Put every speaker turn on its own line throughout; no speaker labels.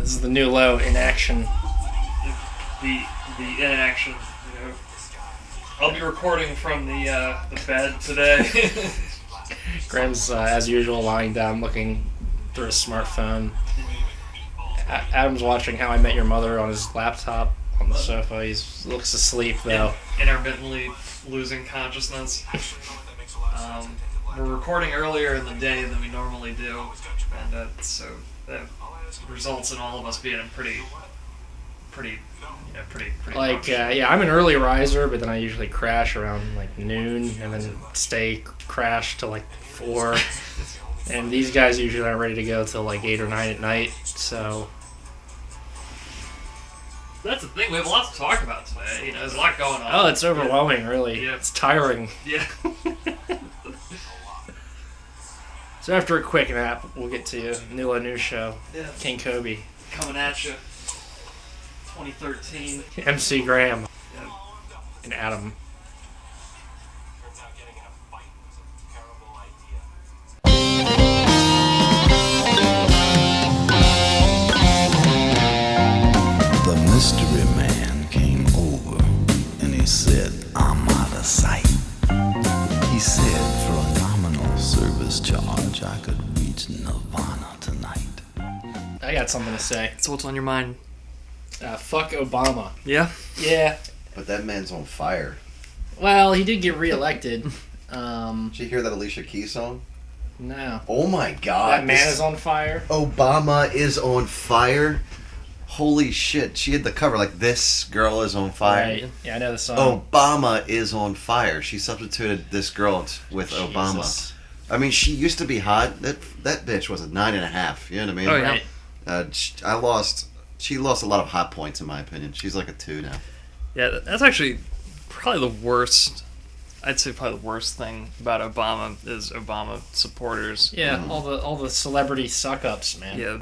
This is the new low, Inaction.
The Inaction. You know, I'll be recording from the bed today.
Graham's, as usual, lying down looking through his smartphone. Adam's watching How I Met Your Mother on his laptop on the sofa. He looks asleep, though.
Intermittently losing consciousness. We're recording earlier in the day than we normally do, and so that results in all of us being pretty.
Like, I'm an early riser, but then I usually crash around like noon, and then stay crash till like 4. And these guys usually aren't ready to go till like 8 or 9 at night, so.
That's the thing. We have a lot to talk about today. You know, there's a lot going on.
Oh, it's overwhelming, really.
Yeah.
It's tiring.
Yeah.
So after a quick nap, we'll get to you. Nilo News Show.
Yeah.
King Kobe.
Coming at you. 2013.
MC Graham.
Yeah.
And Adam.
The mystery man came over and he said, I'm out of sight. He said for a nominal service charge I could reach Nirvana tonight.
I got something to say.
So what's on your mind?
Fuck Obama.
Yeah?
Yeah.
But that man's on fire.
Well, he did get reelected.
Did you hear that Alicia Keys song?
No.
Oh my god.
That man is on fire?
Obama is on fire? Holy shit. She had the cover like, this girl is on fire.
Right. Yeah, I know the song.
Obama is on fire. She substituted this girl with Obama.
Jesus.
I mean, she used to be hot. That bitch was a 9.5. You know what I mean?
Oh, yeah.
Right.
She lost a lot of hot points in my opinion. She's like a 2 now.
Yeah, that's actually probably the worst. I'd say probably the worst thing about Obama is Obama supporters.
Yeah, all the celebrity suck-ups, man.
Yeah.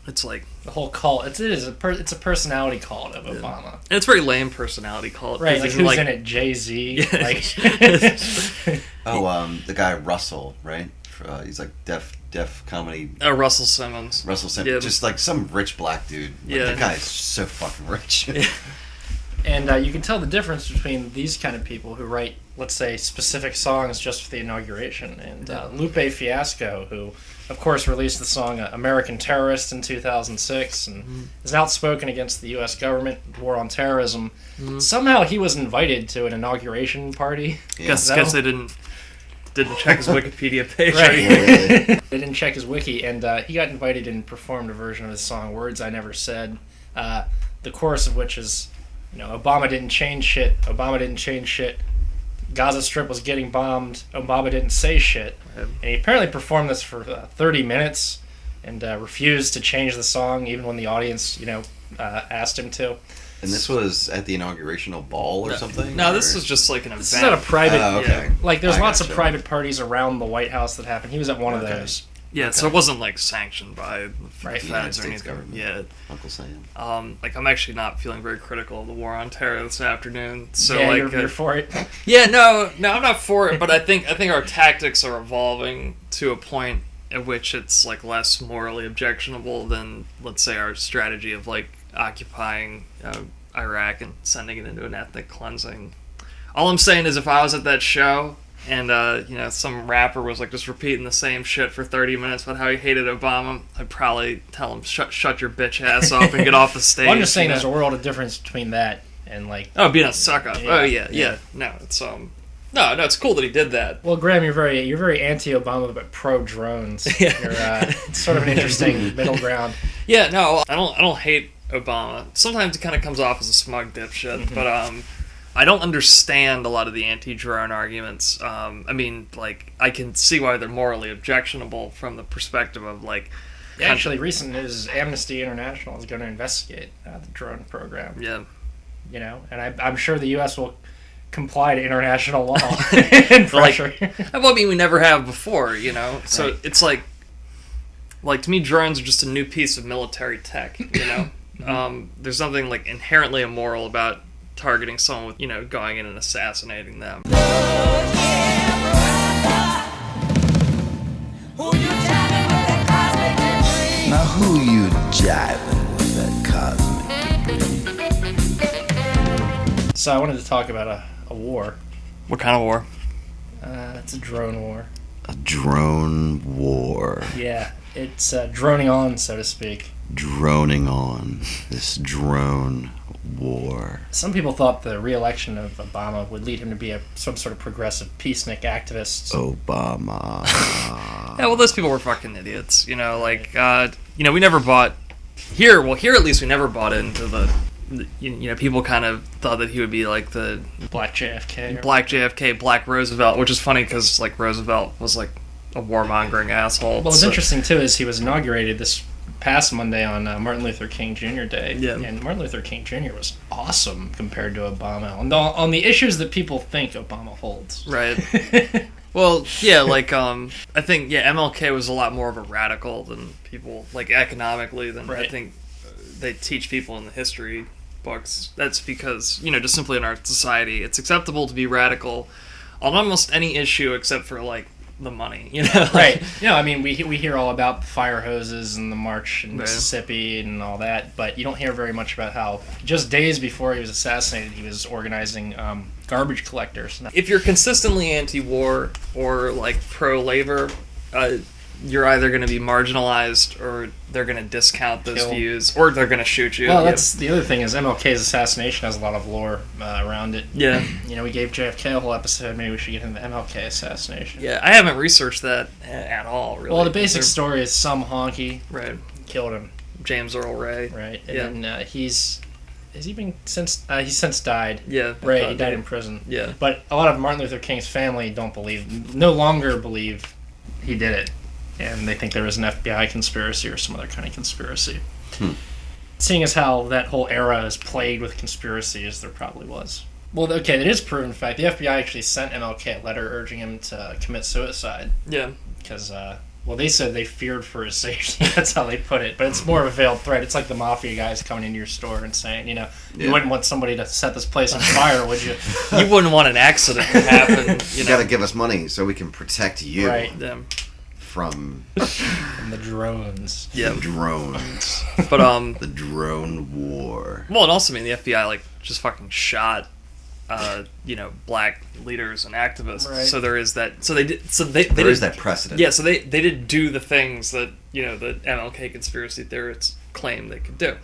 It's like...
The whole cult. It's a personality cult of Obama.
And it's a very lame personality cult.
Right, like
he's
who's in it? Jay-Z?
Yeah.
Like,
The guy Russell, right? He's like deaf comedy.
Russell Simmons.
Russell Simmons.
Yeah.
Just like some rich black dude. Like,
Yeah.
that guy's so fucking rich.
Yeah.
And you can tell the difference between these kind of people who write, let's say, specific songs just for the inauguration, and Lupe Fiasco, who, of course, released the song American Terrorist in 2006, and is outspoken against the U.S. government, war on terrorism. Somehow he was invited to an inauguration party.
Guess they didn't check his Wikipedia page.
Right.
Yeah, really.
They didn't check his wiki, and he got invited and performed a version of his song Words I Never Said, the chorus of which is, Obama didn't change shit, Obama didn't change shit, Gaza Strip was getting bombed, Obama didn't say shit. And he apparently performed this for 30 minutes and refused to change the song even when the audience, asked him to.
And this was at the inaugurational ball or something?
No,
or?
this was just like an event.
This is at a private...
Oh, okay.
Like, there's
I
lots of
gotcha.
private parties around the White House that happen. He was at one of those.
Yeah, so it wasn't like sanctioned by the
Right.
feds
United
or
States
anything.
government.
Yeah.
Uncle Sam.
I'm actually not feeling very critical of the war on terror this afternoon. So
Yeah,
like,
you're for it.
yeah, no, I'm not for it. But I think our tactics are evolving to a point at which it's like less morally objectionable than, let's say, our strategy of like occupying Iraq and sending it into an ethnic cleansing. All I'm saying is, if I was at that show and some rapper was like just repeating the same shit for 30 minutes about how he hated Obama, I'd probably tell him shut your bitch ass up and get off the stage.
Well, I'm just saying there's a world of difference between that and like...
Oh, being a suck up.
Yeah.
Oh yeah. No, it's no, it's cool that he did that.
Well, Graham, you're very anti-Obama but pro-drones.
Yeah.
You're it's sort of an interesting middle ground.
Yeah, no, I don't hate Obama. Sometimes he kind of comes off as a smug dipshit, but I don't understand a lot of the anti-drone arguments. I mean, like, I can see why they're morally objectionable from the perspective of, like...
Actually, recent news is Amnesty International is going to investigate the drone program.
Yeah.
And I'm sure the U.S. will comply to international law and pressure.
Well, I mean, we never have before, So
Right.
it's like, to me, drones are just a new piece of military tech, There's nothing, like, inherently immoral about targeting someone with, going in and assassinating them.
Now Who you jiving with that cosmic debris?
So I wanted to talk about a war.
What kind of war?
It's a drone war.
A drone war.
Yeah, it's droning on, so to speak.
Droning on. This drone war.
Some people thought the re-election of Obama would lead him to be some sort of progressive peacenik activist.
Obama.
Yeah, well, those people were fucking idiots. We never bought here. Well, here at least we never bought into the. People kind of thought that he would be like the
Black JFK.
Black Roosevelt, which is funny because like Roosevelt was like a warmongering asshole.
Well, what's interesting too is he was inaugurated this past Monday on Martin Luther King Jr. Day, and Martin Luther King Jr. was awesome compared to Obama on the issues that people think Obama holds.
Right. Well, yeah, like I think MLK was a lot more of a radical than people like economically than I think they teach people in the history books. That's because just simply in our society, it's acceptable to be radical on almost any issue except for like the money,
Right. I mean, we hear all about the fire hoses and the march in Mississippi and all that, but you don't hear very much about how just days before he was assassinated, he was organizing garbage collectors.
If you're consistently anti-war or like pro-labor, you're either going to be marginalized or they're going to discount those views or they're going to shoot you.
Well, that's the other thing is MLK's assassination has a lot of lore around it.
Yeah.
We gave JFK a whole episode. Maybe we should get into the MLK assassination.
Yeah, I haven't researched that at all, really.
Well, the basic story is some honky killed him.
James Earl Ray.
Right. And then he's since died.
Yeah.
Ray, he died in prison.
Yeah.
But a lot of Martin Luther King's family no longer believe he did it. And they think there was an FBI conspiracy or some other kind of conspiracy. Seeing as how that whole era is plagued with conspiracies, there probably was. Well, okay, it is proven fact. The FBI actually sent MLK a letter urging him to commit suicide.
Yeah.
Because, they said they feared for his safety. That's how they put it. But it's more of a veiled threat. It's like the mafia guys coming into your store and saying, you wouldn't want somebody to set this place on fire, would you?
You wouldn't want an accident to happen.
You got to give us money so we can protect you.
Right.
Yeah.
From
the drones.
Yeah.
The drones.
But
the drone war.
Well, and also, the FBI just fucking shot black leaders and activists.
Right.
So there is that. So there
is that precedent.
Yeah. So they did do the things that the MLK conspiracy theorists claim they could do.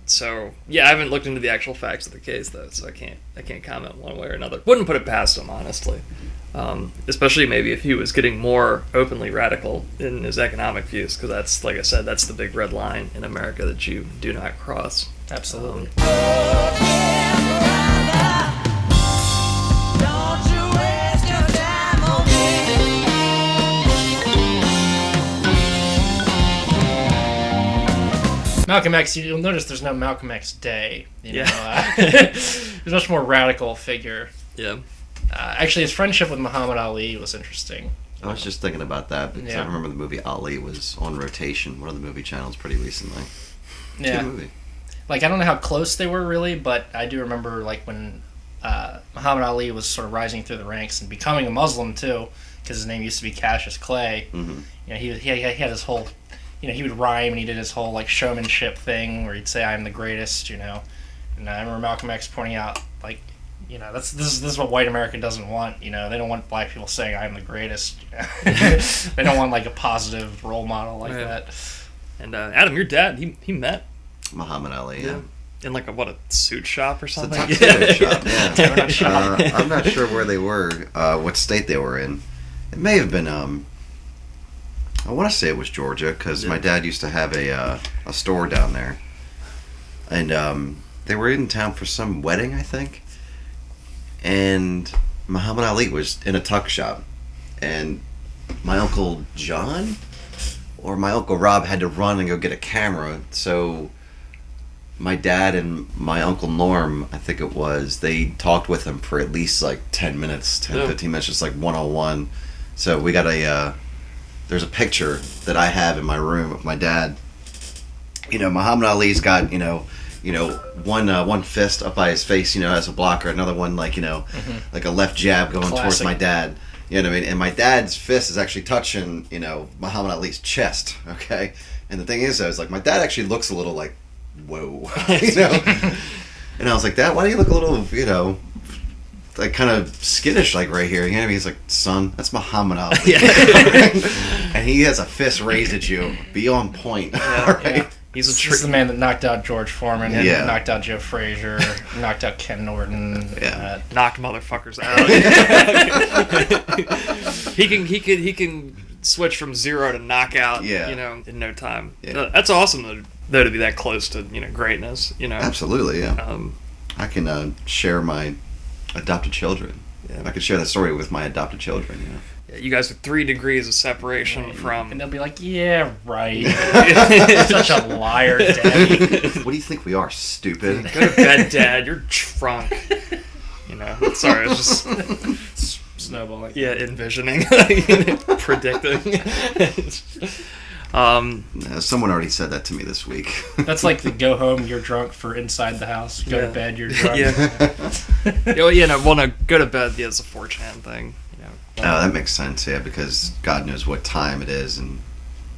So yeah, I haven't looked into the actual facts of the case though, so I can't comment one way or another. Wouldn't put it past him, honestly. Especially maybe if he was getting more openly radical in his economic views, because that's, like I said, that's the big red line in America that you do not cross.
Absolutely. Malcolm X, you'll notice there's no Malcolm X Day. There's a much more radical figure.
Yeah.
Actually, his friendship with Muhammad Ali was interesting.
I was just thinking about that because I remember the movie Ali was on rotation, one of the movie channels, pretty recently.
Yeah.
Good movie.
Like, I don't know how close they were really, but I do remember like when Muhammad Ali was sort of rising through the ranks and becoming a Muslim too, because his name used to be Cassius Clay.
Mm-hmm.
He had his whole, he would rhyme and he did his whole like showmanship thing where he'd say "I'm the greatest," And I remember Malcolm X pointing out like, this is what white America doesn't want. They don't want black people saying "I'm the greatest." They don't want like a positive role model like that.
And Adam, your dad, he met
Muhammad Ali. Yeah.
In like a suit shop or something.
It's a tuxedo shop. Yeah. I'm not sure where they were, what state they were in. It may have been. I want to say it was Georgia because my dad used to have a store down there, and they were in town for some wedding, I think. And Muhammad Ali was in a tuck shop, and my Uncle John or my Uncle Rob had to run and go get a camera. So my dad and my Uncle Norm, I think it was, they talked with him for at least like 10 minutes, 15 minutes, just like one-on-one. So we got there's a picture that I have in my room of my dad. Muhammad Ali's got, one fist up by his face, as a blocker, another one like like a left jab going towards my dad. You know what I mean? And my dad's fist is actually touching, Muhammad Ali's chest. Okay, And the thing is, I was like, my dad actually looks a little like, whoa, you know. And I was like, Dad, why do you look a little, you know, like kind of skittish, like right here? You know what I mean? He's like, son, that's Muhammad Ali.
Yeah.
And he has a fist raised at you. Be on point.
Yeah,
All right.
yeah. He's
He's the man that knocked out George Foreman,
Yeah.
knocked out Joe Frazier, knocked out Ken Norton.
Yeah.
Knocked motherfuckers out. he can switch from 0 to knockout,
Yeah.
you know, in no time.
Yeah.
That's awesome though to be that close to, you know, greatness, you know.
Absolutely, yeah.
Um,
I can share my adopted children.
Yeah.
I could share that story with my adopted children, you know.
yeah, you guys are 3 degrees of separation from.
And they'll be like, yeah, right. Such a liar, Daddy.
What do you think we are, stupid?
Go to bed, Dad. You're drunk. You know. Sorry, I was just
Snowballing.
envisioning, predicting.
Someone already said that to me this week.
That's like the go home, you're drunk for inside the house. Go
Yeah.
to bed, you're drunk.
Go to bed. Yeah, it's a 4chan thing. You know.
Oh, that makes sense, yeah, because God knows what time it is and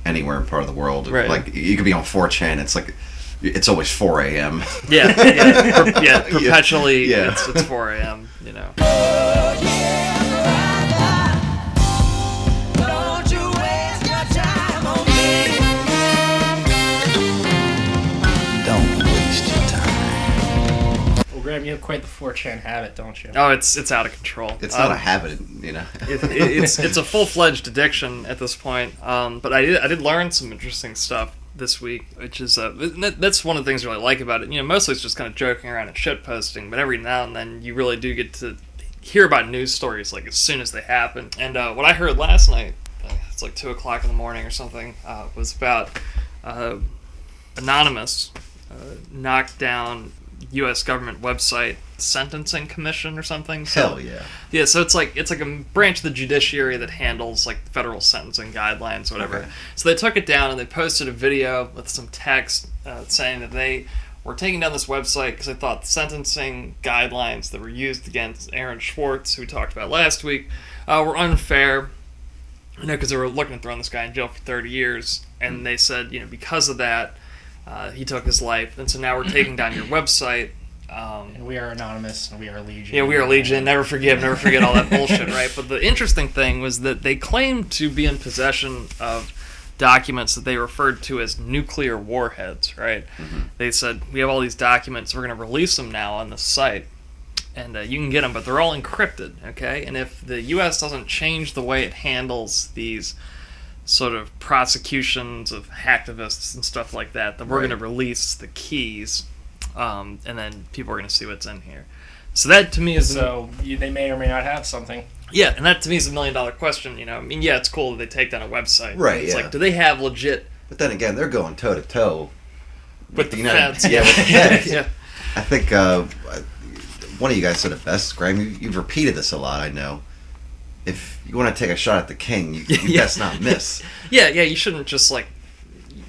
anywhere in part of the world.
Right.
Like, you could be on 4chan, it's like, it's always 4 a.m.
Perpetually.
Yeah.
It's 4 a.m. You know.
Don't waste your time.
Well, Graham, you have quite the 4chan habit, don't you?
Oh, it's out of control.
It's not a habit, you know.
It's a full-fledged addiction at this point. But I did learn some interesting stuff this week, which is that's one of the things I really like about it. You know, mostly it's just kind of joking around and shit posting, but every now and then you really do get to hear about news stories like as soon as they happen. And what I heard last night, it's like 2:00 in the morning or something, was about Anonymous knocked down U.S. government website sentencing commission or something. So,
Hell yeah.
yeah, so it's like a branch of the judiciary that handles like federal sentencing guidelines, whatever.
Okay.
So they took it down and they posted a video with some text saying that they were taking down this website because they thought the sentencing guidelines that were used against Aaron Schwartz, who we talked about last week, were unfair. You know, because they were looking at throwing this guy in jail for 30 years, and they said, you know, because of that, he took his life, and so now we're taking down your website.
And we are Anonymous, and we are Legion.
Yeah, we are Legion. Never forget all that bullshit, right? But the interesting thing was that they claimed to be in possession of documents that they referred to as nuclear warheads, right?
Mm-hmm.
They said, we have all these documents, we're going to release them now on the site, and you can get them, but they're all encrypted, okay? And if the U.S. doesn't change the way it handles these sort of prosecutions of hacktivists and stuff like that, then we're
Right.
going to release the keys, and then people are going to see what's in here. So that to me is
they may or may not have something.
yeah, and that to me is $1 million question. You know, I mean, yeah, it's cool that they take down a website.
Right,
It's
yeah.
like, do they have legit
But then again, they're going toe to toe
with the
United-
feds?
yeah, with the feds.
Yeah.
I think one of you guys said it best, Graham. You've repeated this a lot, I know. If you want to take a shot at the king, you
Yeah.
best not miss.
Yeah, you shouldn't just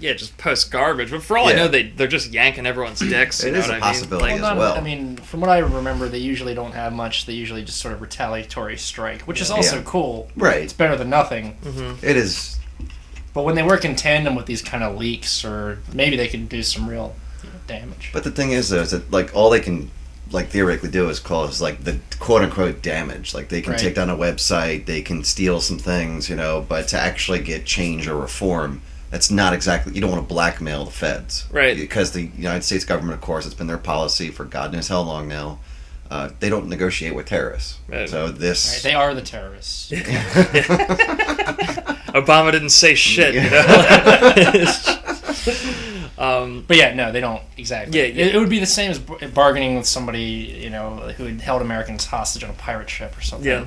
just post garbage. But for all I
Yeah.
know, they're just yanking everyone's dicks.
It
You know
is
what
a
I mean?
possibility.
Like,
as well.
I mean, from what I remember, they usually don't have much. They usually just sort of retaliatory strike, which is also
Yeah.
cool.
Right.
It's better than nothing.
It is.
But when they work in tandem with these kind of leaks, or maybe they can do some real damage.
But the thing is, though, is that like all they can theoretically do is cause like the quote unquote damage. Like they can
Right.
take down a website, they can steal some things, you know. But to actually get change or reform, that's not exactly. You don't want to blackmail the feds,
Right.
Because the United States government, of course, it's been their policy for God knows how long now. They don't negotiate with terrorists.
Right.
So this.
Right, they are the terrorists.
Obama didn't say shit. You know?
But yeah, no, they don't exactly.
Yeah, yeah.
It would be the same as bargaining with somebody, who had held Americans hostage on a pirate ship or something.
Yeah.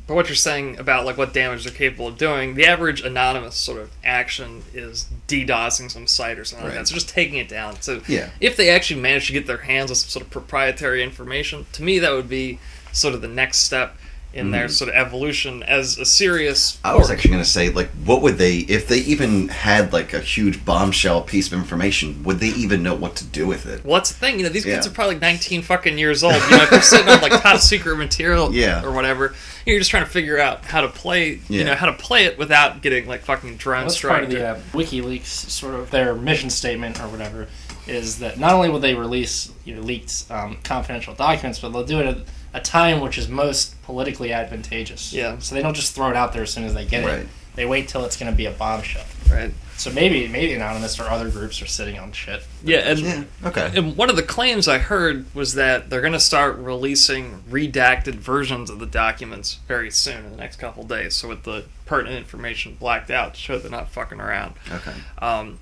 But what you're saying about like what damage they're capable of doing, the average anonymous sort of action is DDoSing some site or something like
Right.
that. So just taking it down. So
Yeah.
if they actually manage to get their hands on some sort of proprietary information, to me that would be sort of the next step in their sort of evolution as a serious
I was actually going to say, like, what would they, if they even had, like, a huge bombshell piece of information, would they even know what to do with it?
Well, that's the thing, these kids are probably like 19 fucking years old. If they're sitting on, like, top secret material or whatever, you're just trying to figure out how to play, how to play it without getting, like, fucking drone striked.
That's part of the WikiLeaks, sort of their mission statement or whatever, is that not only will they release leaked confidential documents, but they'll do it at a time which is most politically advantageous.
Yeah.
So they don't just throw it out there as soon as they get it. They wait till it's going to be a bombshell.
Right.
So maybe Anonymous or other groups are sitting on shit.
Okay.
And one of the claims I heard was that they're going to start releasing redacted versions of the documents very soon in the next couple of days. So with the pertinent information blacked out to show they're not fucking around.
Okay.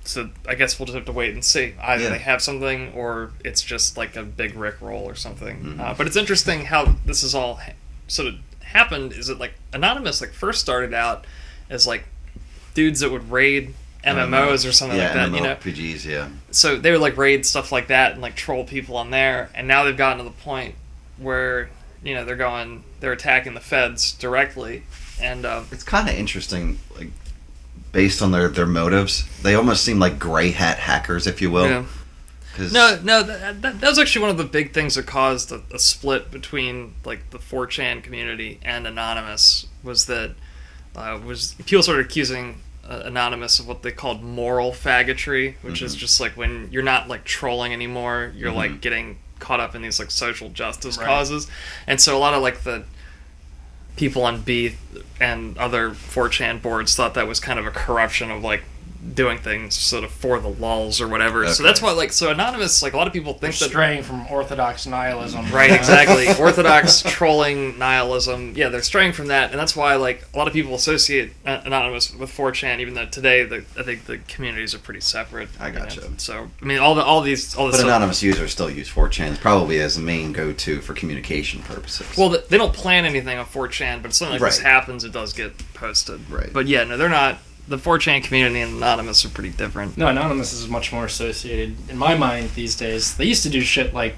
So I guess we'll just have to wait and see. Either they have something or it's just like a big rickroll or something. But it's interesting how this is all sort of happened. Is it like Anonymous first started out as like dudes that would raid MMOs or something like that,
MMORPGs,
So they would like raid stuff like that and like troll people on there, and now they've gotten to the point where they're attacking the feds directly, and
it's kind of interesting, like based on their motives. They almost seem like gray hat hackers, if you will.
Yeah. That was actually one of the big things that caused a split between like the 4chan community and Anonymous. Was that people started accusing Anonymous of what they called moral faggotry, which is just like when you're not like trolling anymore, you're like getting caught up in these like social justice causes, and so a lot of like the people on B and other 4chan boards thought that was kind of a corruption of like doing things sort of for the lulz or whatever. Okay. So that's why so Anonymous, like a lot of people think
they're straying from orthodox nihilism.
Right, exactly. Orthodox trolling nihilism. Yeah, they're straying from that, and that's why like a lot of people associate Anonymous with 4chan, even though today I think the communities are pretty separate.
I gotcha.
So I mean all this
But Anonymous users still use 4chan probably as the main go-to for communication purposes.
Well, they don't plan anything on 4chan, but if something like this happens, it does get posted.
Right.
But yeah, no, they're not. The 4chan community and Anonymous are pretty different.
No, Anonymous is much more associated, in my mind, these days. They used to do shit like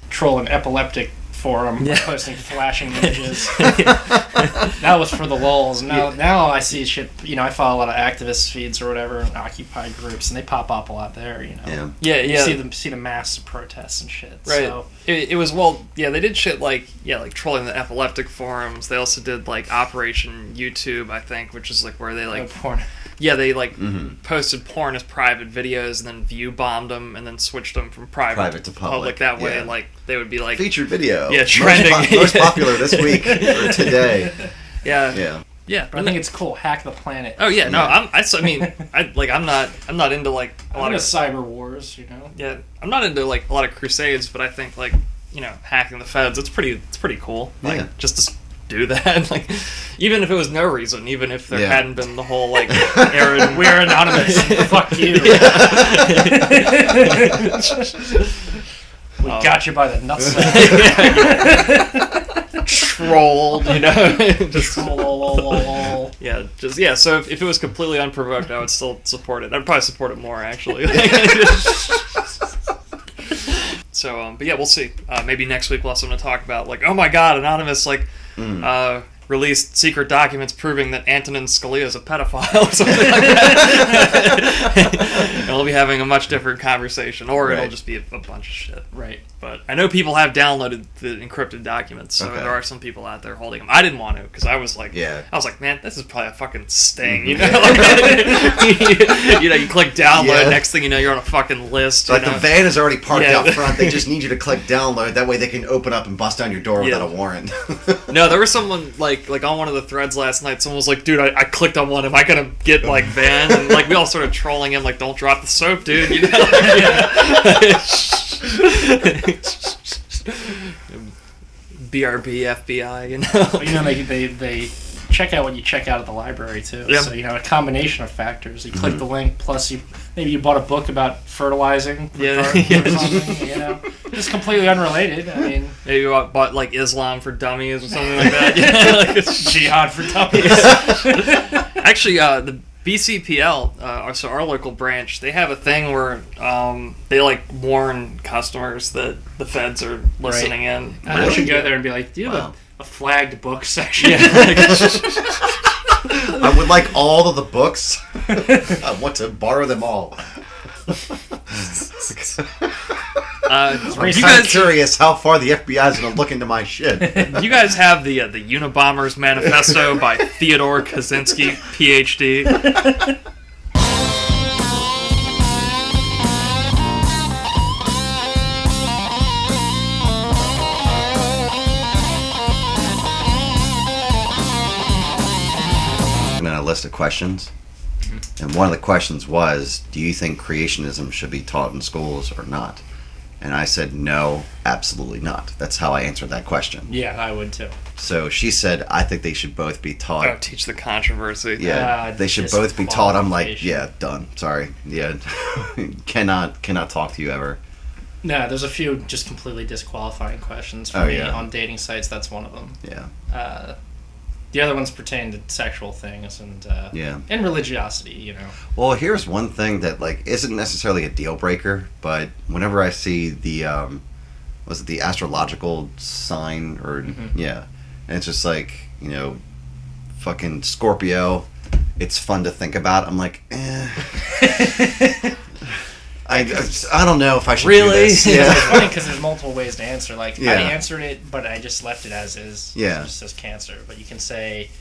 troll an epileptic forum, posting flashing images. That was for the lulz. Now I see shit, I follow a lot of activist feeds or whatever, and Occupy groups, and they pop up a lot there, You see the mass protests and shit.
Right.
So.
It was, they did shit like trolling the epileptic forums. They also did, like, Operation YouTube, I think, which is, like, where they, like...
porn.
Yeah, they, like, posted porn as private videos and then view-bombed them and then switched them from private to public. That way, like, they would be, like...
Featured video.
Yeah, trending.
Most popular this week or today.
Yeah.
But I think it's cool. Hack the planet.
Oh yeah, no, I'm not into like a lot of
cyber wars,
Yeah, I'm not into like a lot of crusades, but I think like hacking the feds, it's pretty cool. Like just to do that, like even if it was no reason, even if there hadn't been the whole like Aaron,
we're Anonymous, fuck you. We got you by the nutsack.
Trolled,
just troll.
So if it was completely unprovoked, I would still support it. I'd probably support it more actually. So, but yeah, we'll see. Maybe next week we'll have something to talk about. Like, oh my God, Anonymous released secret documents proving that Antonin Scalia is a pedophile or something like that. And we'll be having a much different conversation, or it'll just be a bunch of shit.
Right.
But I know people have downloaded the encrypted documents, so there are some people out there holding them. I didn't want to because I was like, man, this is probably a fucking sting, you click download, next thing you know, you're on a fucking list.
Like the van is already parked out front. They just need you to click download. That way they can open up and bust down your door without a warrant.
No, there was someone like on one of the threads last night. Someone was like, "Dude, I clicked on one. Am I gonna get like van?" And like we all started trolling him, like, "Don't drop the soap, dude." BRB, FBI,
they check out what you check out at the library too.
Yeah.
So a combination of factors. You click the link, plus you bought a book about fertilizing. Or something, just completely unrelated. I mean,
maybe you bought like Islam for Dummies or something like that.
Like it's jihad for dummies.
Actually, the BCPL, so our local branch, they have a thing where they like warn customers that the feds are listening in.
I should go there and be like, do you have a flagged book section.
I would like all of the books. I want to borrow them all. I'm kind of curious how far the FBI is going to look into my shit.
You guys have the Unabomber's Manifesto by Theodore Kaczynski, Ph.D.
And then a list of questions. And one of the questions was, do you think creationism should be taught in schools or not? And I said, no, absolutely not. That's how I answered that question.
Yeah, I would too.
So she said, I think they should both be taught.
Oh, teach the controversy.
Yeah, they should both be taught. I'm like, yeah, done. Sorry. Yeah, cannot talk to you ever.
No, there's a few just completely disqualifying questions for me on dating sites. That's one of them.
Yeah.
The other ones pertain to sexual things and and religiosity, you know.
Well, here's one thing that isn't necessarily a deal breaker, but whenever I see the was it the astrological sign or and it's just fucking Scorpio, it's fun to think about. I'm like, I don't know if I should do this.
Yeah. It's funny because there's multiple ways to answer. I answered it, but I just left it as is.
Yeah.
It just says Cancer. But you can say,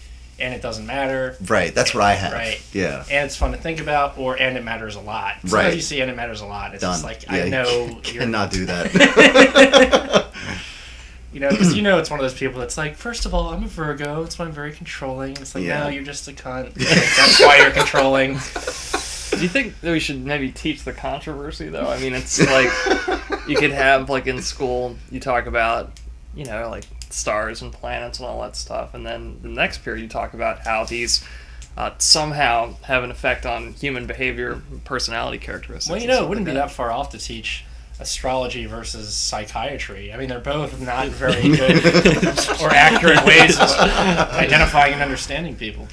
and it doesn't matter.
Right, that's what I have.
Right.
Yeah.
And it's fun to think about, or and it matters a lot. Sometimes
right.
you see and it matters a lot. It's
done.
just like, I know
you cannot do that.
Because it's one of those people that's like, first of all, I'm a Virgo. That's why I'm very controlling. It's like, no, you're just a cunt. That's why you're controlling.
Do you think that we should maybe teach the controversy, though? I mean, it's like, you could have, in school, you talk about, stars and planets and all that stuff, and then the next period you talk about how these somehow have an effect on human behavior, personality characteristics.
Well, it wouldn't be that far off to teach astrology versus psychiatry. I mean, they're both not very good or accurate ways of identifying and understanding people,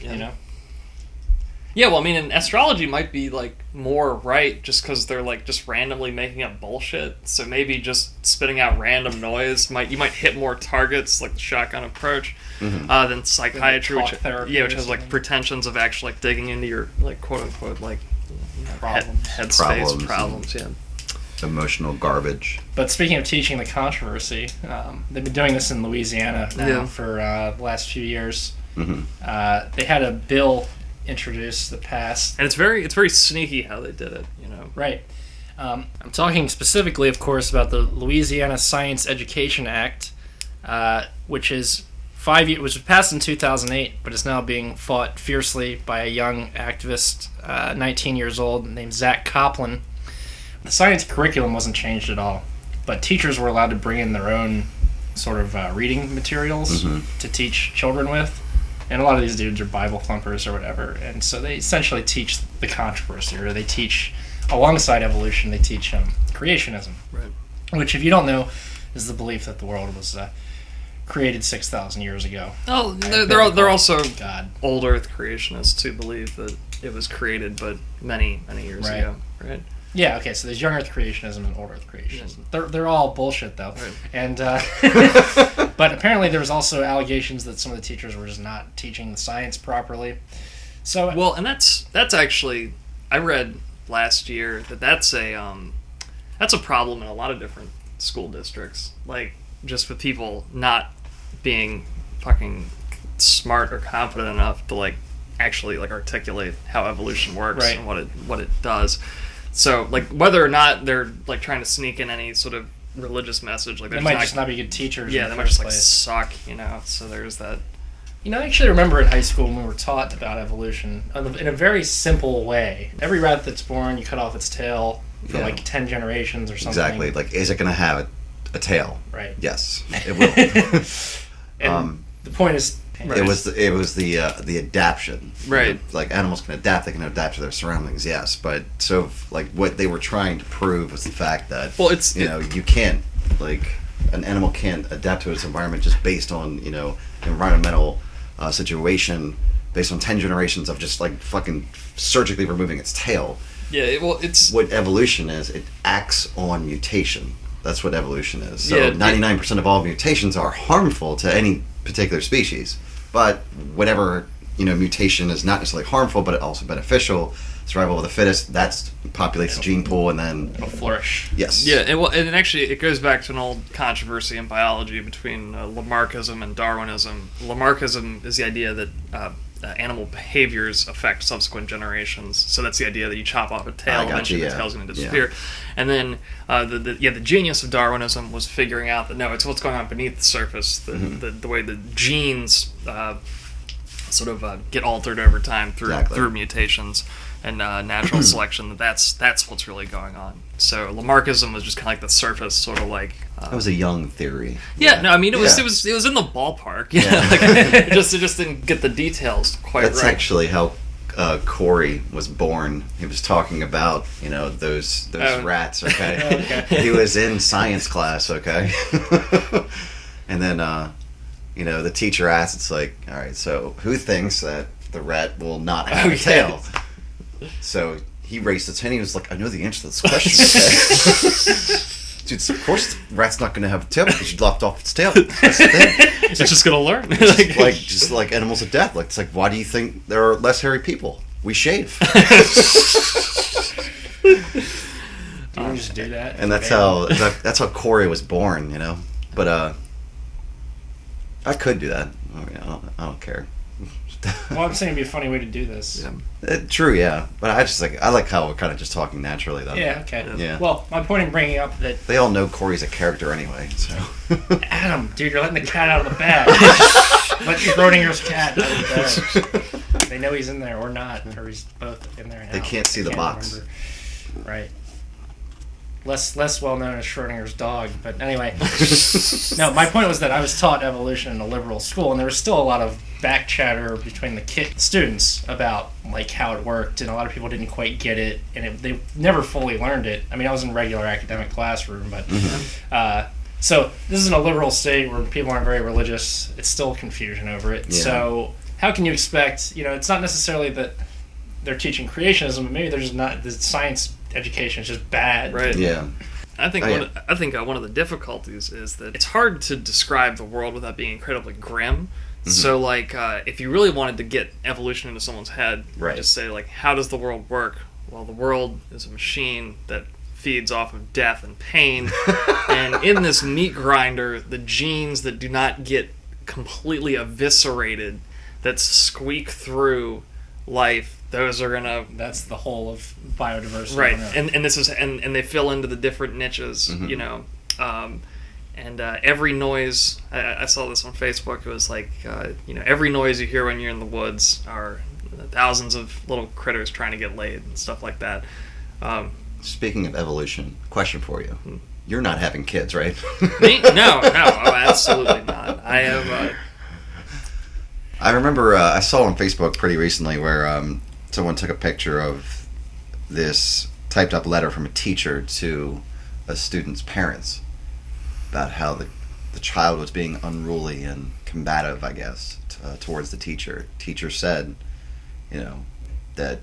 Yeah, well, I mean, and astrology might be, more right just because they're, just randomly making up bullshit. So maybe just spitting out random noise, you might hit more targets, like the shotgun approach, than psychiatry, which has, pretensions of actually, digging into your, quote-unquote, headspace problems, yeah.
Emotional garbage.
But speaking of teaching the controversy, they've been doing this in Louisiana now for the last few years.
Mm-hmm.
They had a bill introduced that passed,
and it's very sneaky how they did it,
Right. I'm talking specifically, of course, about the Louisiana Science Education Act, which is 5 years, which was passed in 2008, but is now being fought fiercely by a young activist, 19 years old, named Zach Coplin. The science curriculum wasn't changed at all, but teachers were allowed to bring in their own sort of reading materials to teach children with. And a lot of these dudes are Bible thumpers or whatever, and so they essentially teach the controversy, or they teach, alongside evolution, they teach creationism.
Right.
Which, if you don't know, is the belief that the world was created 6,000 years ago.
Oh, they're also
God.
Old Earth creationists who believe that it was created, but many years ago. Right.
Yeah. Okay. So there's young Earth creationism and old Earth creationism. They're all bullshit though.
Right.
And but apparently there was also allegations that some of the teachers were just not teaching the science properly. So
and that's actually, I read last year that's a problem in a lot of different school districts. Just with people not being fucking smart or competent enough to actually articulate how evolution works and what it does. So whether or not they're trying to sneak in any sort of religious message,
they might just not be good teachers.
Yeah, they might just suck, So there's that.
I actually remember in high school when we were taught about evolution in a very simple way. Every rat that's born, you cut off its tail for 10 generations or something.
Exactly. Is it going to have a tail?
Right.
Yes, it will.
And the point is,
right. It was the adaptation.
Right.
Animals can adapt; they can adapt to their surroundings. Yes, but what they were trying to prove was the fact that you can't an animal can't adapt to its environment just based on environmental situation based on 10 generations of just fucking surgically removing its tail.
Yeah. It's
what evolution is. It acts on mutation. That's what evolution is. So
yeah,
99% of all mutations are harmful to any particular species. But whatever, mutation is not necessarily harmful, but also beneficial, survival of the fittest, that populates the gene pool, and then
it'll flourish.
Yes.
Yeah, and actually it goes back to an old controversy in biology between Lamarckism and Darwinism. Lamarckism is the idea that animal behaviors affect subsequent generations. So that's the idea that you chop off a tail, eventually the tail's going to disappear. Yeah. And then the genius of Darwinism was figuring out that no, it's what's going on beneath the surface, the way the genes sort of get altered over time through mutations and natural selection. That's what's really going on. So Lamarckism was just kind of like the surface, sort of like.
That was a young theory.
Yeah, no, I mean it was in the ballpark. Like, it just didn't get the details quite
That's
right.
That's actually how Corey was born. He was talking about those rats. Okay, okay. He was in science class. Okay, and then the teacher asked, it's like, all right, so who thinks that the rat will not have a tail? So he raised his hand. He was like, I know the answer to this question. Okay? Dude, of course the rat's not going to have a tail because you lopped off its tail. That's the thing.
It's just going to learn.
just like animals of death. Like, it's like, why do you think there are less hairy people? We shave.
Do you just do that?
And that's how Corey was born, But I could do that. I don't care.
Well, I'm saying it'd be a funny way to do this.
Yeah. True, yeah. But I like how we're kind of just talking naturally, though.
Yeah, okay.
Yeah.
Well, my point in bringing up that...
They all know Corey's a character anyway, so...
Adam, dude, you're letting the cat out of the bag. Let Schrodinger's cat out of the bag. They know he's in there or not, or he's both in there now.
They can't see the box.
Remember. Right. Less well known as Schrodinger's dog, but anyway. No, my point was that I was taught evolution in a liberal school, and there was still a lot of back chatter between the students about like how it worked, and a lot of people didn't quite get it, and they never fully learned it. I mean, I was in a regular academic classroom, but so this is in a liberal state where people aren't very religious. It's still confusion over it. Yeah. So how can you expect? It's not necessarily that they're teaching creationism, but maybe they're just not. The science education is just bad.
Right.
Yeah.
I think one of the difficulties is that it's hard to describe the world without being incredibly grim. Mm-hmm. So, like, if you really wanted to get evolution into someone's head, just say, like, how does the world work? Well, the world is a machine that feeds off of death and pain. And in this meat grinder, the genes that do not get completely eviscerated, that squeak through life, those are gonna.
That's the whole of biodiversity,
right? And this is and they fill into the different niches, and every noise. I saw this on Facebook. It was like every noise you hear when you're in the woods are thousands of little critters trying to get laid and stuff like that.
Speaking of evolution, question for you: you're not having kids, right?
Me? No, absolutely not. I have.
I remember I saw on Facebook pretty recently where someone took a picture of this typed up letter from a teacher to a student's parents about how the child was being unruly and combative, I guess, towards the teacher. Teacher said, that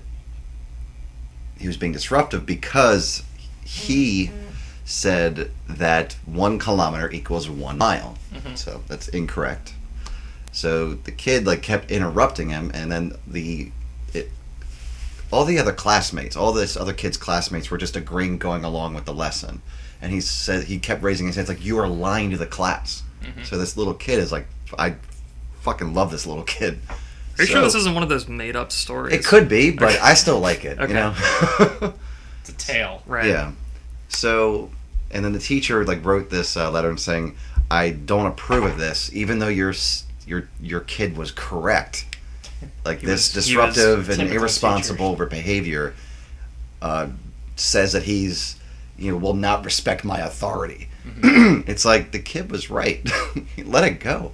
he was being disruptive because he said that 1 kilometer equals 1 mile. Mm-hmm. So that's incorrect. So the kid kept interrupting him, and then all the other classmates, all this other kid's classmates were just agreeing, going along with the lesson. And he said he kept raising his hand, like, you are lying to the class. Mm-hmm. So this little kid is like, I fucking love this little kid.
Are you sure this isn't one of those made up stories?
It could be, but I still like it.
Okay.
It's a tale,
right?
Yeah. So, and then the teacher wrote this letter and saying, I don't approve of this, even though your kid was correct. This disruptive and irresponsible behavior says that he's will not respect my authority. Mm-hmm. It's like the kid was right. Let it go.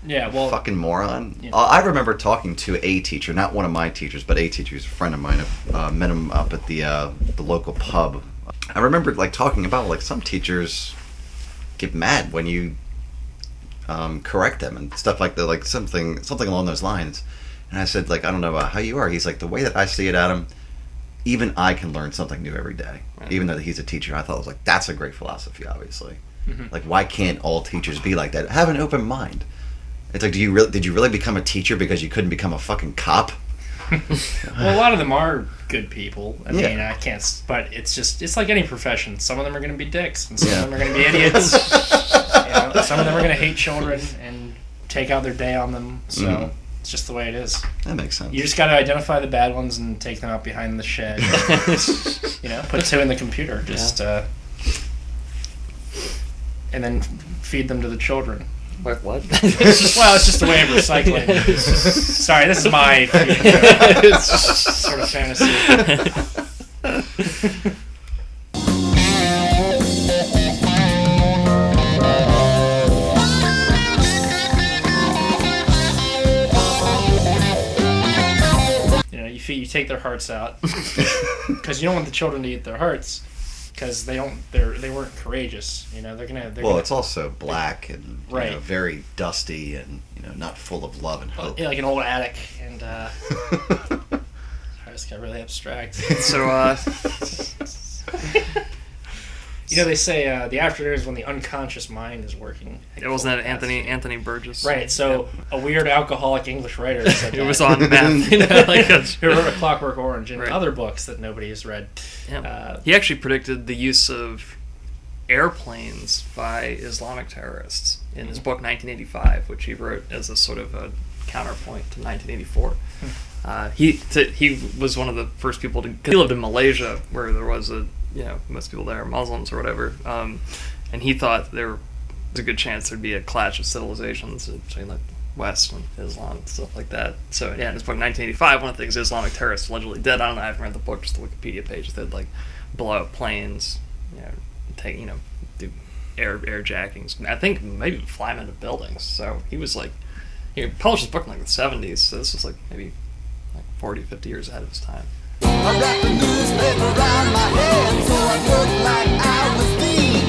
Yeah, well,
fucking moron. Yeah. I remember talking to a teacher, not one of my teachers, but a teacher who's a friend of mine. I met him up at the local pub. I remember talking about some teachers get mad when you correct them and stuff like that, something along those lines. And I said, I don't know how you are. He's like, the way that I see it, Adam, even I can learn something new every day. Right. Even though he's a teacher, I thought it was that's a great philosophy, obviously. Mm-hmm. Why can't all teachers be like that? Have an open mind. It's like, did you really become a teacher because you couldn't become a fucking cop?
Well, a lot of them are good people. I
Yeah.
mean, I can't. But it's like any profession. Some of them are going to be dicks, and some of them are going to be idiots. Some of them are going to hate children and take out their day on them. So it's just the way it is.
That makes sense.
You just got to identify the bad ones and take them out behind the shed. Put 2 in the computer. Just and then feed them to the children.
Wait, what?
It's just a way of recycling. Sorry, this is my sort of fantasy. You take their hearts out because you don't want the children to eat their hearts. Because they weren't courageous, They're gonna.
It's also black and
right.
Very dusty and not full of love and hope.
Like an old attic, and I just got really abstract.
So,
they say the afternoon is when the unconscious mind is working.
It wasn't that Anthony Burgess,
right? So a weird alcoholic English writer said
it was on meth,
who wrote A Clockwork Orange and other books that nobody has read.
Yeah. He actually predicted the use of airplanes by Islamic terrorists in his book 1985, which he wrote as a sort of a counterpoint to 1984. He was one of the first people to. He lived in Malaysia, where there was most people there are Muslims or whatever, and he thought there was a good chance there'd be a clash of civilizations between like West and Islam and stuff like that. So in his book 1985, one of the things Islamic terrorists allegedly did, I don't know, I haven't read the book, just the Wikipedia page, they'd like blow up planes, do airjackings. I think maybe fly them into buildings. So he was like, he published his book in like the 70s, so this was like maybe like 40, 50 years ahead of his time.
I wrapped the newspaper around my head so I looked like I was deep.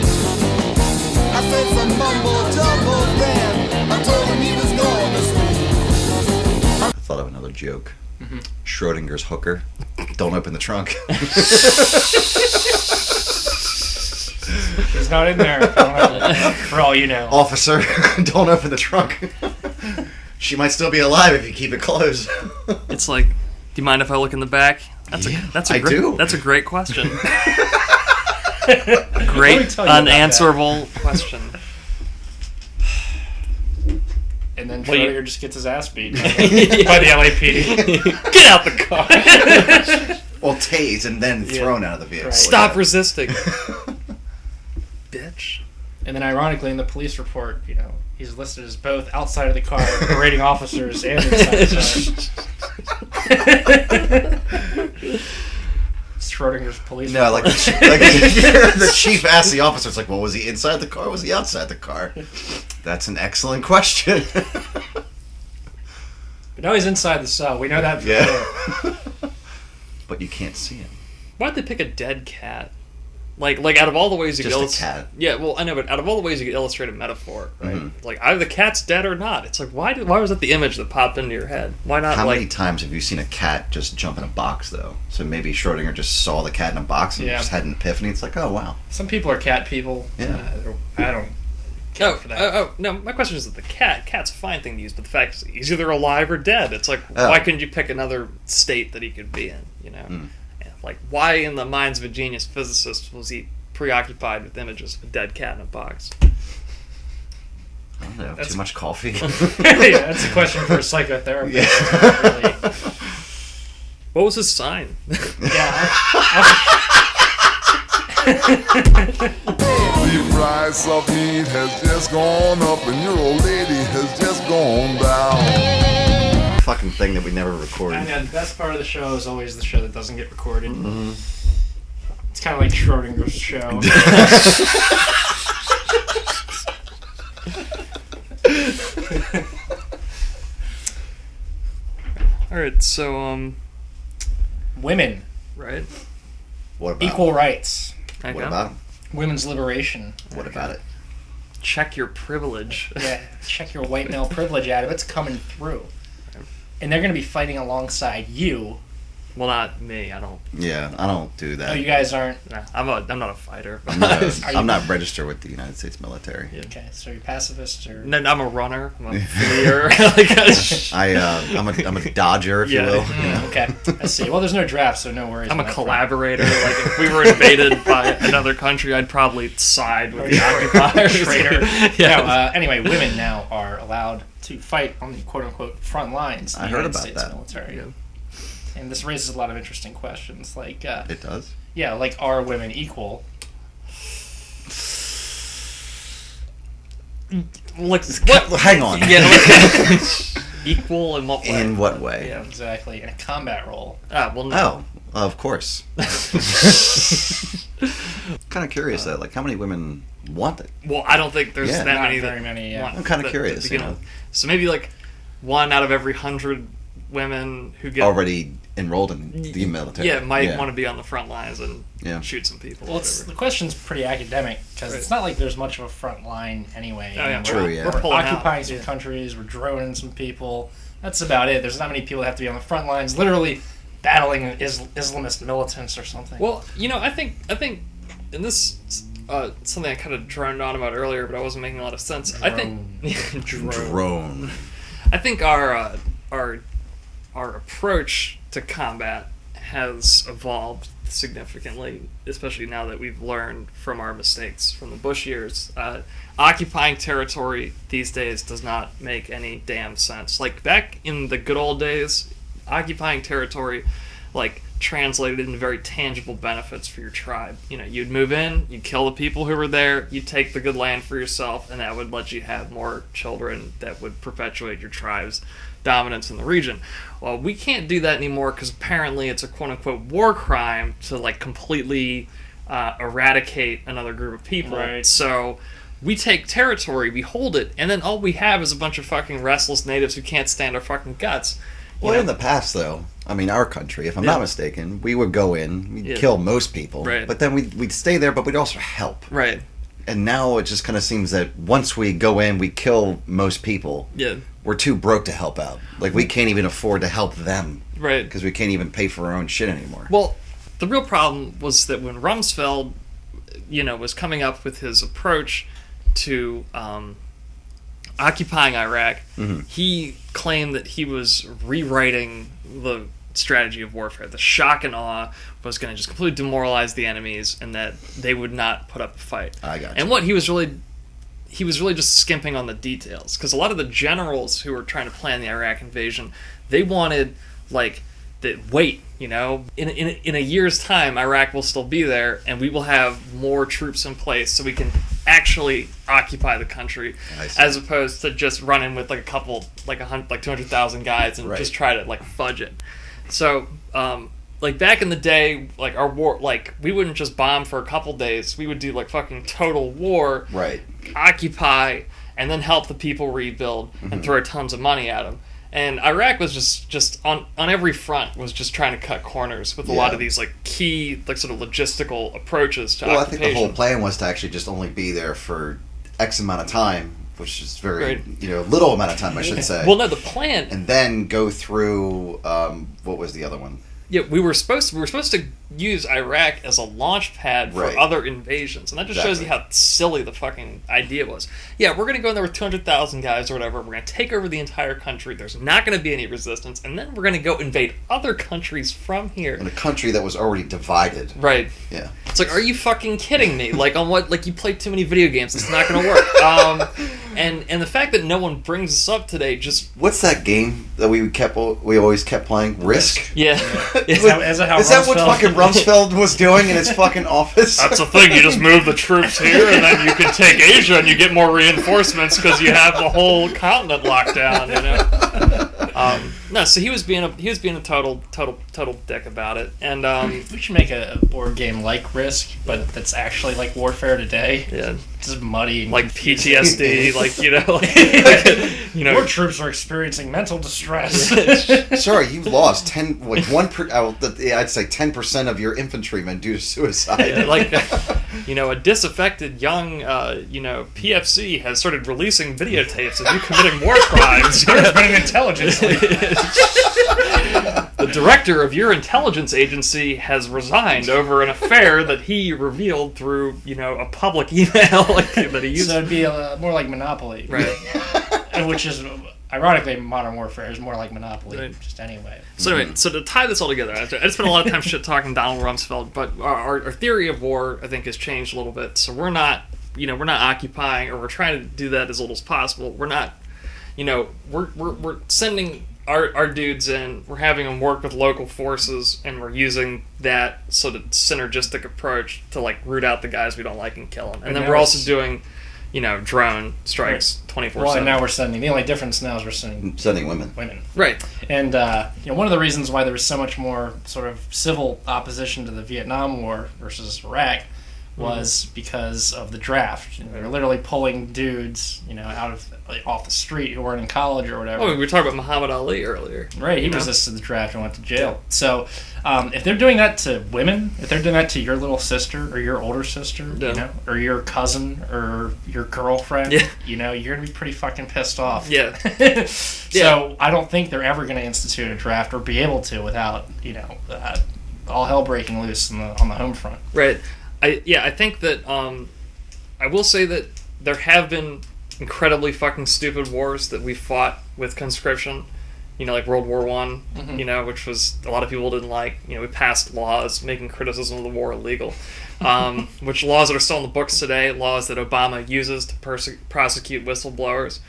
I said some mumble jumble then I told him he was going to sleep.
I thought of another joke. Schrodinger's hooker. Don't open the trunk.
She's not in there. For all you know.
Officer, don't open the trunk. She might still be alive if you keep it closed.
It's like, do you mind if I look in the back? That's a great question. Great unanswerable question.
And then Schrödinger just gets his ass beat by the LAPD.
Get out the car.
Well, tased and then thrown out of the vehicle.
Right.
Stop resisting. Bitch.
And then ironically in the police report, he's listed as both outside of the car, parading officers, and inside the car. Schrodinger's police report.
No, the chief asked the officer, it's like, well, was he inside the car or was he outside the car? That's an excellent question.
But now he's inside the cell. We know that for sure.
But you can't see him.
Why'd they pick a dead cat? Like out of all the ways you
Just
could
a cat.
Yeah, well, I know, but out of all the ways you could illustrate a metaphor, right? Like, either the cat's dead or not. It's like, why was that the image that popped into your head? Why not?
How many times have you seen a cat just jump in a box, though? So maybe Schrödinger just saw the cat in a box and just had an epiphany. It's like, oh wow.
Some people are cat people.
Yeah.
I don't care for that.
No, my question is that the cat's a fine thing to use, but the fact is he's either alive or dead. It's like, why couldn't you pick another state that he could be in? Like, why in the minds of a genius physicist was he preoccupied with images of a dead cat in a box?
I don't know. Too much coffee.
Yeah, that's a question for a psychotherapist.
Yeah.
Really.
What was his sign?
The price of meat has just gone up and your old lady has just gone down.
Fucking thing that we never recorded.
I know, the best part of the show is always the show that doesn't get recorded. It's kind of like Schrodinger's show.
Alright, so,
Women.
right?
What about
Equal rights.
Okay.
What about him?
Women's liberation.
What about it?
Check your privilege.
Yeah, check your white male privilege, Adam. It's coming through. And they're going to be fighting alongside you
Well, not me. I don't.
Yeah, I don't do that.
Oh, you guys aren't.
Nah, I'm not a fighter.
I'm not registered with the United States military.
Yeah.
Okay, so you're pacifist or?
No, I'm a runner. I'm a fleer.
I'm a dodger, if you will.
Okay, I see. Well, there's no draft, so no worries.
I'm
on
a
that
collaborator. Like if we were invaded by another country, I'd probably side with the occupiers.
Traitor.
Yeah.
No, anyway, women now are allowed to fight on the quote-unquote front lines of the
I heard
United
about
States
that.
military.
Yeah.
And this raises a lot of interesting questions, like,
It does.
yeah, like, are women equal?
Like,
Hang on.
Yeah. Like, equal in what way?
In what way?
Yeah.
Exactly, in a combat role.
Well, no.
Oh, of course. Kind of curious though, like how many women want it?
Well, I don't think there's
Yeah.
that
Not
many.
very many, yeah.
want
I'm kinda
that-
curious,
that begin
you know.
with. So maybe like 1 out of every 100 women who get
Already enrolled in the military.
Yeah, might want to be on the front lines and
Yeah.
shoot some people.
Well, the question's pretty academic, because it's not like there's much of a front line anyway.
Oh, yeah.
True, yeah.
We're
We're
pulling
occupying
out.
some countries, we're droning some people. That's about it. There's not many people that have to be on the front lines, literally battling Islamist militants or something.
Well, I think, and this something I kind of droned on about earlier, but I wasn't making a lot of sense. I think
Drone.
I think our approach to combat has evolved significantly, especially now that we've learned from our mistakes from the Bush years. Occupying territory these days does not make any damn sense. Like back in the good old days, occupying territory translated into very tangible benefits for your tribe. You'd move in, you'd kill the people who were there, you'd take the good land for yourself, and that would let you have more children that would perpetuate your tribe's dominance in the region. Well, we can't do that anymore because apparently it's a quote-unquote war crime to completely eradicate another group of people.
Right.
So we take territory, we hold it, and then all we have is a bunch of fucking restless natives who can't stand our fucking guts.
Well, in the past, though, I mean, our country, if I'm not mistaken, we would go in, we'd kill most people,
Right.
but then we'd stay there, but we'd also help.
Right.
And now it just kind of seems that once we go in, we kill most people.
Yeah.
We're too broke to help out. Like, we can't even afford to help them.
Right.
Because we can't even pay for our own shit anymore.
Well, the real problem was that when Rumsfeld, was coming up with his approach to occupying Iraq, he claimed that he was rewriting the strategy of warfare. The shock and awe was going to just completely demoralize the enemies, and that they would not put up a fight.
I got you.
And what he was really just skimping on the details, because a lot of the generals who were trying to plan the Iraq invasion, they wanted in a year's time, Iraq will still be there, and we will have more troops in place so we can actually occupy the country, as opposed to just running with a couple, 200,000 guys and just try to fudge it. So, back in the day, our war, we wouldn't just bomb for a couple days. We would do fucking total war,
Right.
occupy, and then help the people rebuild and throw tons of money at them. And Iraq was just on every front was just trying to cut corners with a lot of these key sort of logistical approaches to occupation.
I think the whole plan was to actually just only be there for X amount of time, which is very little amount of time, I should say.
Well, no, the plan,
and then go through what was the other one?
Yeah, we were supposed to use Iraq as a launch pad for other invasions, and that just shows you how silly the fucking idea was. Yeah, we're going to go in there with 200,000 guys or whatever. We're going to take over the entire country. There's not going to be any resistance, and then we're going to go invade other countries from here.
In a country that was already divided.
Right.
Yeah.
It's are you fucking kidding me? On what? You played too many video games. It's not going to work. And the fact that no one brings this up today just...
What's that game that we always kept playing? Risk?
Yeah.
Is that
what fucking Rumsfeld was doing in his fucking office?
That's the thing. You just move the troops here, and then you can take Asia, and you get more reinforcements because you have the whole continent locked down. No, so he was being a total dick about it, and
we should make a board game like Risk, but that's actually like Warfare Today.
Yeah,
just muddy,
like PTSD,
More troops are experiencing mental distress.
Sorry, you lost 10% of your infantrymen due to suicide.
Yeah, a disaffected young, PFC has started releasing videotapes of you committing war crimes.
There's been an intelligence leak.
The director of your intelligence agency has resigned over an affair that he revealed through, a public email that he used.
So it'd be more like Monopoly.
Right.
Which is, ironically, Modern Warfare is more like Monopoly,
Right.
just anyway.
So anyway, so to tie this all together, I spent a lot of time shit-talking Donald Rumsfeld, but our theory of war, I think, has changed a little bit. So we're not occupying, or we're trying to do that as little as possible. We're not, we're sending our dudes in, we're having them work with local forces, and we're using that sort of synergistic approach to, root out the guys we don't like and kill them. And then we're also doing, drone strikes 24/7.
Well, and now we're sending, the only difference now is we're sending
women.
Right.
And, one of the reasons why there was so much more sort of civil opposition to the Vietnam War versus Iraq was because of the draft. They're literally pulling dudes, out of off the street who weren't in college or whatever.
Oh, we were talking about Muhammad Ali earlier.
Right, he resisted the draft and went to jail. So, if they're doing that to women, if they're doing that to your little sister or your older sister, or your cousin or your girlfriend, you're gonna be pretty fucking pissed off.
Yeah.
So I don't think they're ever gonna institute a draft or be able to without all hell breaking loose on the home front.
Right. I think that I will say that there have been incredibly fucking stupid wars that we fought with conscription, like World War I, which was, a lot of people didn't like. We passed laws making criticism of the war illegal, which laws that are still in the books today, laws that Obama uses to prosecute whistleblowers.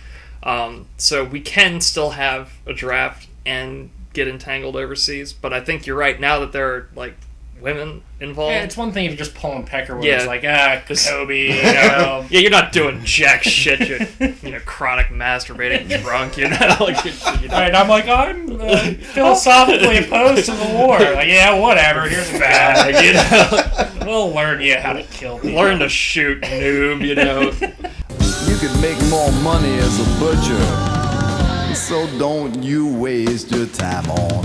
So we can still have a draft and get entangled overseas, but I think you're right, now that there are, women involved.
Yeah, it's one thing if you're just pulling pecker where it's Kobe,
Yeah, you're not doing jack shit. You're chronic masturbating drunk.
Right, I'm I'm philosophically opposed to the war. Whatever. Here's a bag. We'll learn you how to kill people.
Learn to shoot, noob.
You could make more money as a butcher, so don't you waste your time on